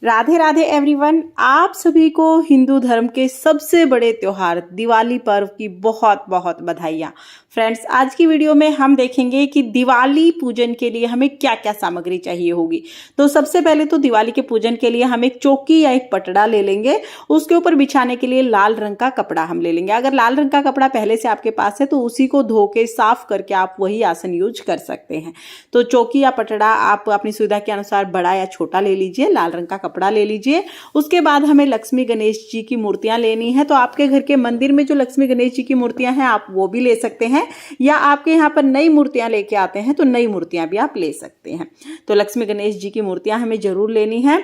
Radhe Radhe everyone. आप सभी को हिंदू धर्म के सबसे बड़े त्योहार दिवाली पर्व की बहुत बहुत बधाइयाँ। फ्रेंड्स, आज की वीडियो में हम देखेंगे कि दिवाली पूजन के लिए हमें क्या क्या सामग्री चाहिए होगी। तो सबसे पहले तो दिवाली के पूजन के लिए हम एक चौकी या एक पटड़ा ले लेंगे। उसके ऊपर बिछाने के लिए लाल रंग का कपड़ा हम ले लेंगे। अगर लाल रंग का कपड़ा पहले से आपके पास है तो उसी को धो के साफ करके आप वही आसन यूज कर सकते हैं। तो चौकी या पटड़ा आप अपनी सुविधा के अनुसार बड़ा या छोटा ले लीजिए। लाल रंग का कपड़ा ले लीजिए। उसके बाद हमें लक्ष्मी गणेश जी की मूर्तियां लेनी है। तो आपके घर के मंदिर में जो लक्ष्मी गणेश जी की मूर्तियां हैं आप वो भी ले सकते हैं, या आपके यहाँ पर नई मूर्तियां लेके आते हैं तो नई मूर्तियां भी आप ले सकते हैं। तो लक्ष्मी गणेश जी की मूर्तियां हमें जरूर लेनी है।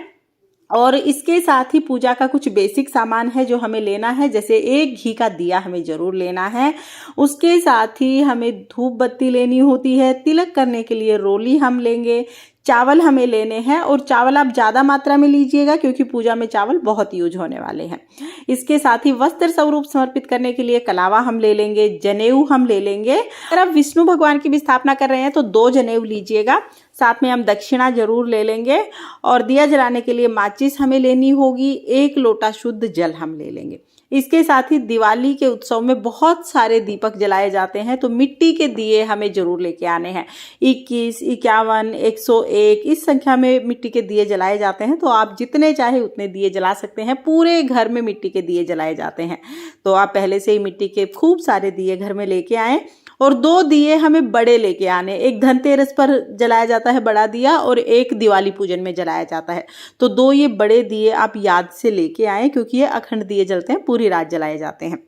और इसके साथ ही पूजा का कुछ बेसिक सामान है जो हमें लेना है, जैसे एक घी का दिया हमें जरूर लेना है। उसके साथ ही हमें धूप बत्ती लेनी होती है। तिलक करने के लिए रोली हम लेंगे। चावल हमें लेने हैं, और चावल आप ज़्यादा मात्रा में लीजिएगा क्योंकि पूजा में चावल बहुत यूज होने वाले हैं। इसके साथ ही वस्त्र स्वरूप समर्पित करने के लिए कलावा हम ले लेंगे। जनेऊ हम ले लेंगे। अगर आप विष्णु भगवान की भी स्थापना कर रहे हैं तो 2 जनेऊ लीजिएगा। साथ में हम दक्षिणा जरूर ले लेंगे। और दिया जलाने के लिए माचिस हमें लेनी होगी। 1 लोटा शुद्ध जल हम ले लेंगे। इसके साथ ही दिवाली के उत्सव में बहुत सारे दीपक जलाए जाते हैं, तो मिट्टी के दिए हमें जरूर लेके आने हैं। 21, 51, 101 इस संख्या में मिट्टी के दिए जलाए जाते हैं। तो आप जितने चाहे उतने दिए जला सकते हैं। पूरे घर में मिट्टी के दिए जलाए जाते हैं। तो आप पहले से ही मिट्टी के खूब सारे दिए घर में लेके आएँ। और 2 दिए हमें बड़े लेके आने। एक धनतेरस पर जलाया जाता है बड़ा दिया, और एक दिवाली पूजन में जलाया जाता है। तो 2 ये बड़े दिए आप याद से लेके आए, क्योंकि ये अखंड दिए जलते हैं, पूरी रात जलाए जाते हैं।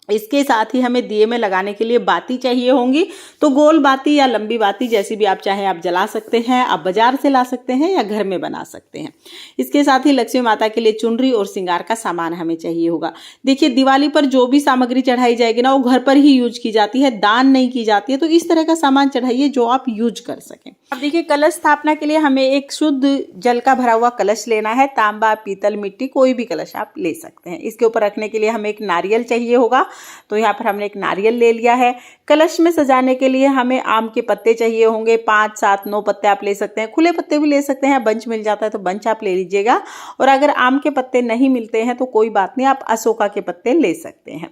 इसके साथ ही हमें दिए में लगाने के लिए बाती चाहिए होंगी। तो गोल बाती या लंबी बाती जैसी भी आप चाहें आप जला सकते हैं। आप बाजार से ला सकते हैं या घर में बना सकते हैं। इसके साथ ही लक्ष्मी माता के लिए चुनरी और श्रृंगार का सामान हमें चाहिए होगा। देखिए, दिवाली पर जो भी सामग्री चढ़ाई जाएगी ना, वो घर पर ही यूज की जाती है, दान नहीं की जाती है। तो इस तरह का सामान चढ़ाइए जो आप यूज कर सकें। अब देखिए, कलश स्थापना के लिए हमें एक शुद्ध जल का भरा हुआ कलश लेना है। तांबा, पीतल, मिट्टी कोई भी कलश आप ले सकते हैं। इसके ऊपर रखने के लिए हमें एक नारियल चाहिए होगा। तो यहाँ पर हमने एक नारियल ले लिया है। कलश में सजाने के लिए हमें आम के पत्ते चाहिए होंगे। 5, 7, 9 पत्ते आप ले सकते हैं। खुले पत्ते भी ले सकते हैं। बंच मिल जाता है तो बंच आप ले लीजिएगा। और अगर आम के पत्ते नहीं मिलते हैं तो कोई बात नहीं, आप अशोका के पत्ते ले सकते हैं।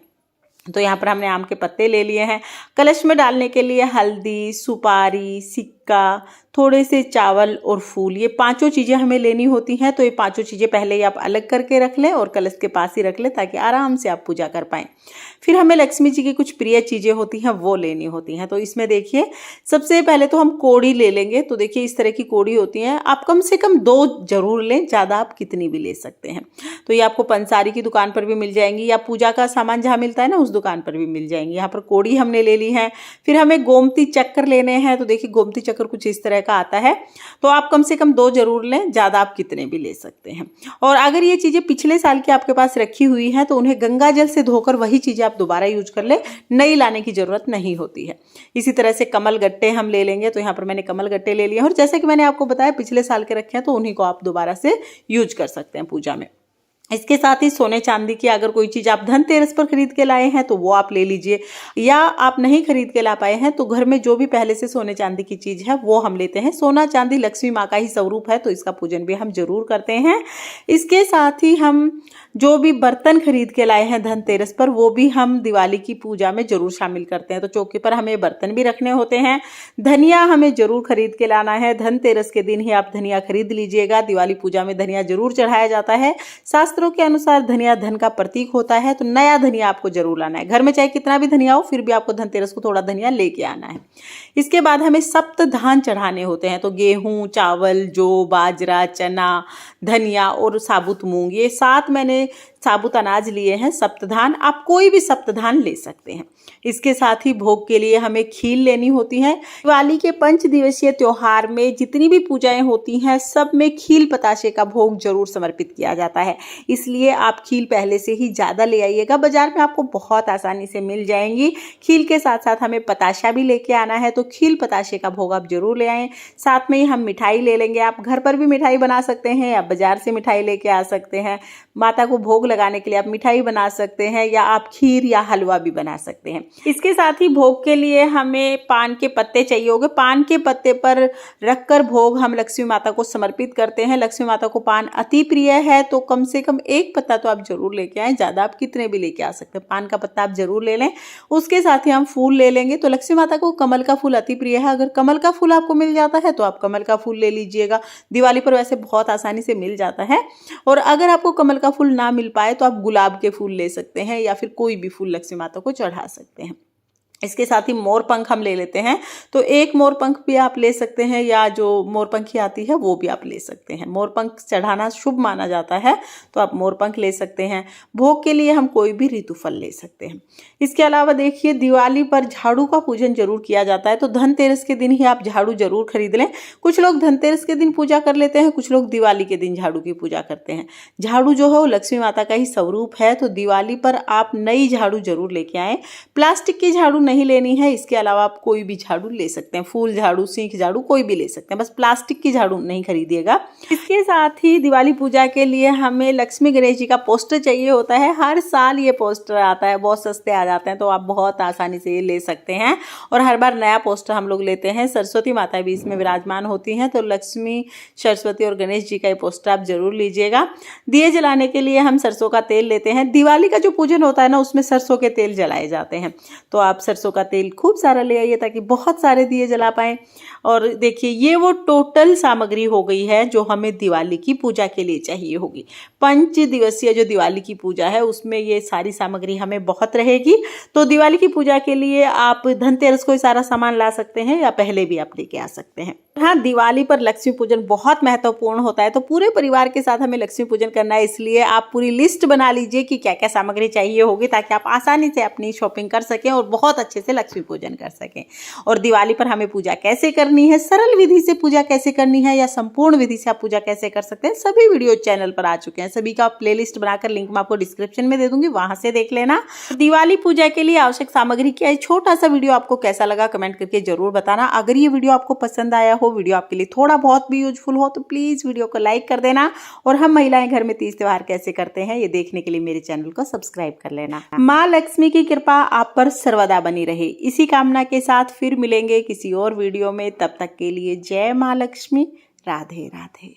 तो यहाँ पर हमने आम के पत्ते ले लिए हैं। कलश में डालने के लिए हल्दी, सुपारी, सिक्का, थोड़े से चावल और फूल, ये 5 चीज़ें हमें लेनी होती हैं। तो ये 5 चीज़ें पहले ही आप अलग करके रख लें और कलश के पास ही रख लें, ताकि आराम से आप पूजा कर पाएँ। फिर हमें लक्ष्मी जी की कुछ प्रिय चीज़ें होती हैं, वो लेनी होती हैं। तो इसमें देखिए, सबसे पहले तो हम कोड़ी ले लेंगे। तो देखिए, इस तरह की कोड़ी होती हैं। आप कम से कम 2 जरूर लें, ज़्यादा आप कितनी भी ले सकते हैं। तो ये आपको पंसारी की दुकान पर भी मिल जाएंगी, या पूजा का सामान जहाँ मिलता है ना उस दुकान पर भी मिल जाएंगी। यहाँ पर कोड़ी हमने ले ली है। फिर हमें गोमती चक्र लेने हैं। तो देखिए, गोमती चक्र कुछ इस तरह का आता है। तो आप कम से कम 2 जरूर लें, ज़्यादा आप कितने भी ले सकते हैं। और अगर ये चीज़ें पिछले साल की आपके पास रखी हुई हैं तो उन्हें गंगा जल से धोकर वही चीज़ें आप दोबारा यूज कर ले, नई लाने की जरूरत नहीं होती है। इसी तरह से कमल गट्टे हम ले लेंगे। तो यहाँ पर मैंने कमल गट्टे ले लिए हैं, और जैसे कि मैंने आपको बताया पिछले साल के रखे हैं तो उन्हीं को आप दोबारा से यूज कर सकते हैं पूजा में। इसके साथ ही सोने चांदी की अगर कोई चीज़ आप धनतेरस पर खरीद के लाए हैं तो वो आप ले लीजिए, या आप नहीं खरीद के ला पाए हैं तो घर में जो भी पहले से सोने चांदी की चीज़ है वो हम लेते हैं। सोना चांदी लक्ष्मी माँ का ही स्वरूप है, तो इसका पूजन भी हम जरूर करते हैं। इसके साथ ही हम जो भी बर्तन खरीद के लाए हैं धनतेरस पर, वो भी हम दिवाली की पूजा में जरूर शामिल करते हैं। तो चौकी पर हमें बर्तन भी रखने होते हैं। धनिया हमें जरूर खरीद के लाना है। धनतेरस के दिन ही आप धनिया खरीद लीजिएगा। दिवाली पूजा में धनिया जरूर चढ़ाया जाता है। शास्त्रों के अनुसार धनिया धन का प्रतीक होता है। तो नया धनिया आपको जरूर लाना है। घर में चाहे कितना भी धनिया हो, फिर भी आपको धनतेरस को थोड़ा धनिया लेके आना है। इसके बाद हमें सप्त धान चढ़ाने होते हैं। तो गेहूं, चावल, जौ, बाजरा, चना, धनिया और साबुत मूंग, ये 7 मैंने साबुत अनाज लिए हैं। सप्तधान, आप कोई भी सप्तधान ले सकते हैं। इसके साथ ही भोग के लिए हमें खीर लेनी होती है। दिवाली के 5 दिवसीय त्योहार में जितनी भी पूजाएं होती हैं सब में खील बताशे का भोग जरूर समर्पित किया जाता है। इसलिए आप खील पहले से ही ज़्यादा ले आइएगा। बाजार में आपको बहुत आसानी से मिल जाएंगी। खील के साथ साथ हमें पताशा भी लेके आना है, तो खील पताशे का भोग आप जरूर ले आएँ। साथ में ही हम मिठाई ले लेंगे। आप घर पर भी मिठाई बना सकते हैं या बाजार से मिठाई लेके आ सकते हैं। माता को भोग लगाने के लिए आप मिठाई बना सकते हैं या आप खीर या हलवा भी बना सकते हैं। इसके साथ ही भोग के लिए हमें पान के पत्ते चाहिए होंगे। पान के पत्ते पर रखकर भोग हम लक्ष्मी माता को समर्पित करते हैं। लक्ष्मी माता को पान अति प्रिय है, तो कम से कम एक पत्ता तो आप जरूर लेके आए। ज़्यादा आप कितने भी लेके आ सकते हैं, पान का पत्ता आप जरूर ले लें। उसके साथ ही हम फूल ले लेंगे। तो लक्ष्मी माता को कमल का फूल अति प्रिय है। अगर कमल का फूल आपको मिल जाता है तो आप कमल का फूल ले लीजिएगा। दिवाली पर वैसे बहुत आसानी से मिल जाता है। और अगर आपको कमल का फूल ना मिल पाए तो आप गुलाब के फूल ले सकते हैं या फिर कोई भी फूल लक्ष्मी माता को चढ़ा सकते हैं। इसके साथ ही मोर पंख हम ले लेते हैं। तो एक मोर पंख भी आप ले सकते हैं या जो मोर पंखी आती है वो भी आप ले सकते हैं। मोर पंख चढ़ाना शुभ माना जाता है, तो आप मोर पंख ले सकते हैं। भोग के लिए हम कोई भी ऋतु फल ले सकते हैं। इसके अलावा देखिए, दिवाली पर झाड़ू का पूजन जरूर किया जाता है। तो धनतेरस के दिन ही आप झाड़ू जरूर खरीद लें। कुछ लोग धनतेरस के दिन पूजा कर लेते हैं, कुछ लोग दिवाली के दिन झाड़ू की पूजा करते हैं। झाड़ू जो है वो लक्ष्मी माता का ही स्वरूप है, तो दिवाली पर आप नई झाड़ू जरूर लेके आएँ। प्लास्टिक की झाड़ू नहीं लेनी है। इसके अलावा आप कोई भी झाड़ू ले सकते हैं, फूल झाड़ू, सीख झाड़ू, कोई भी ले सकते हैं, बस प्लास्टिक की झाड़ू नहीं खरीदिएगा। इसके साथ ही दिवाली पूजा के लिए हमें लक्ष्मी गणेश जी का पोस्टर चाहिए होता है। हर साल ये पोस्टर आता है, बहुत सस्ते आ जाते हैं, तो आप बहुत आसानी से ये ले सकते हैं। और हर बार नया पोस्टर हम लोग लेते हैं। सरस्वती माता भी इसमें विराजमान होती हैं, तो लक्ष्मी, सरस्वती और गणेश जी का ये पोस्टर आप जरूर लीजिएगा। दिए जलाने के लिए हम सरसों का तेल लेते हैं। दिवाली का जो पूजन होता है ना, उसमें सरसों के तेल जलाए जाते हैं, तो आप सरसों का तेल खूब सारा ले आइए ताकि बहुत सारे दिए जला पाएं। और देखिए, ये वो टोटल सामग्री हो गई है जो हमें दिवाली की पूजा के लिए चाहिए होगी। 5 दिवसीय जो दिवाली की पूजा है उसमें ये सारी सामग्री हमें बहुत रहेगी। तो दिवाली की पूजा के लिए आप धनतेरस को सारा सामान ला सकते हैं या पहले भी आप लेके आ सकते हैं। हाँ, दिवाली पर लक्ष्मी पूजन बहुत महत्वपूर्ण होता है, तो पूरे परिवार के साथ हमें लक्ष्मी पूजन करना है। इसलिए आप पूरी लिस्ट बना लीजिए कि क्या क्या सामग्री चाहिए होगी, ताकि आप आसानी से अपनी शॉपिंग कर सकें और बहुत अच्छे से लक्ष्मी पूजन कर सकें। और दिवाली पर हमें पूजा कैसे करनी है, सरल विधि से पूजा कैसे करनी है या संपूर्ण विधि से आप पूजा कैसे कर सकते हैं, सभी वीडियो चैनल पर आ चुके हैं। सभी का प्लेलिस्ट बनाकर लिंक मैं आपको डिस्क्रिप्शन में दे दूंगी, वहां से देख लेना। दिवाली पूजा के लिए आवश्यक सामग्री क्या है, छोटा सा वीडियो आपको कैसा लगा कमेंट करके जरूर बताना। अगर ये वीडियो आपको पसंद आया हो, वीडियो आपके लिए थोड़ा बहुत भी यूजफुल हो, तो प्लीज वीडियो को लाइक कर देना। और हम महिलाएं घर में तीज त्योहार कैसे करते हैं ये देखने के लिए मेरे चैनल को सब्सक्राइब कर लेना। माँ लक्ष्मी की कृपा आप पर सर्वदा बनी रहे, इसी कामना के साथ फिर मिलेंगे किसी और वीडियो में। तब तक के लिए जय माँ लक्ष्मी। राधे राधे।